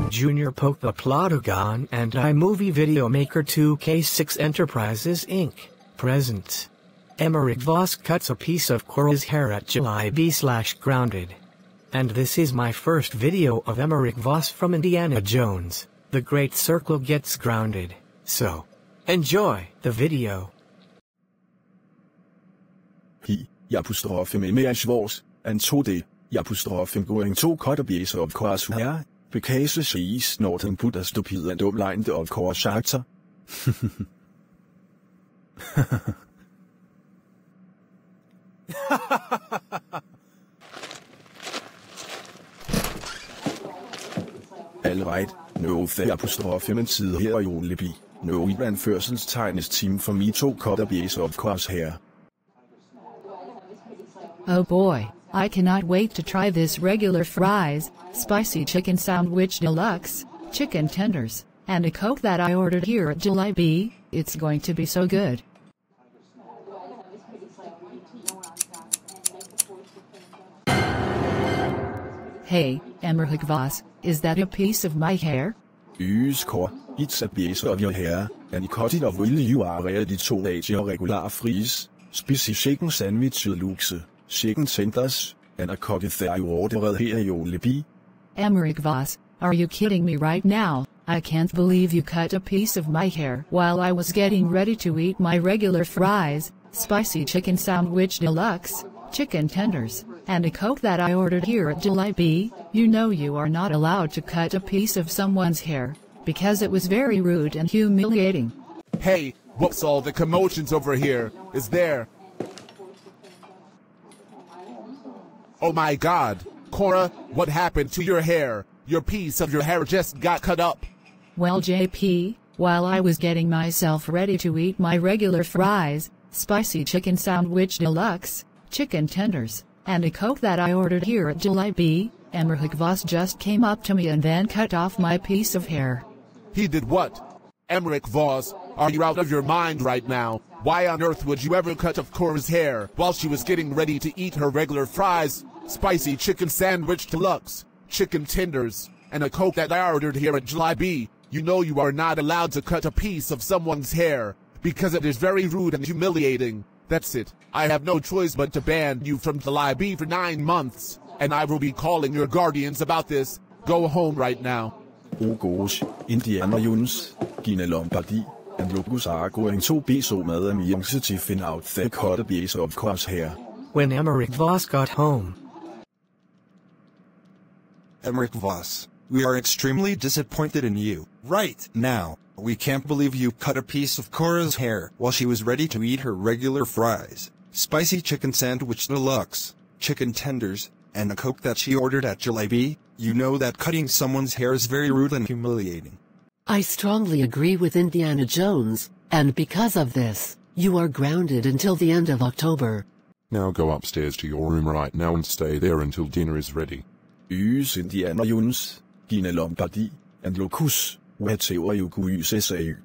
Jr. Poke the Plotagon and iMovie Videomaker 2K6 Enterprises Inc. presents. Emmerich Voss cuts a piece of Cora's hair at Jollibee/Grounded. And this is my first video of Emmerich Voss from Indiana Jones. The Great Circle gets grounded. So, enjoy the video. He, apostrophe Emmerich Voss, and 2D, apostrophe going to cut a piece of Cora's hair, because she is not and put a stupid and blind of course actor. Alright, no the apostrophe men side her i Jollibee. No i anførselstegnes team for me to cut a piece of Cora's hair. Oh boy, I cannot wait to try this regular fries, spicy chicken sandwich deluxe, chicken tenders, and a Coke that I ordered here at Jollibee. It's going to be so good. Hey, Emmerich Voss, is that a piece of my hair? Cor, it's a piece of your hair, and cut it off will you are ready to eat your regular fries, spicy chicken sandwich deluxe, chicken tenders, and a Coke that I ordered here at Jollibee. Emmerich Voss, are you kidding me right now? I can't believe you cut a piece of my hair while I was getting ready to eat my regular fries, spicy chicken sandwich deluxe, chicken tenders, and a Coke that I ordered here at Jollibee. You know you are not allowed to cut a piece of someone's hair, because it was very rude and humiliating. Hey, what's all the commotions over here? Is there? Oh my god, Cora, what happened to your hair? Your piece of your hair just got cut up. Well JP, while I was getting myself ready to eat my regular fries, spicy chicken sandwich deluxe, chicken tenders, and a Coke that I ordered here at Jollibee, Emmerich Voss just came up to me and then cut off my piece of hair. He did what? Emmerich Voss, are you out of your mind right now? Why on earth would you ever cut off Cora's hair while she was getting ready to eat her regular fries, spicy chicken sandwich deluxe, chicken tenders, and a Coke that I ordered here at Jollibee? You know you are not allowed to cut a piece of someone's hair, because it is very rude and humiliating. That's it. I have no choice but to ban you from Jollibee for 9 months, and I will be calling your guardians about this. Go home right now. Oh gosh, Indiana Jones, Gina Lombardi, and Lucas are going to be so mad at me to find out they cut a piece of Cora's hair. When Emmerich Voss got home. Emmerich Voss, we are extremely disappointed in you. Right now, we can't believe you cut a piece of Cora's hair while she was ready to eat her regular fries, spicy chicken sandwich deluxe, chicken tenders, and a Coke that she ordered at Jollibee. You know that cutting someone's hair is very rude and humiliating. I strongly agree with Indiana Jones, and because of this, you are grounded until the end of October. Now go upstairs to your room right now and stay there until dinner is ready. Indiana Jones, Gina Lombardi, and Lucas, whatever you could say.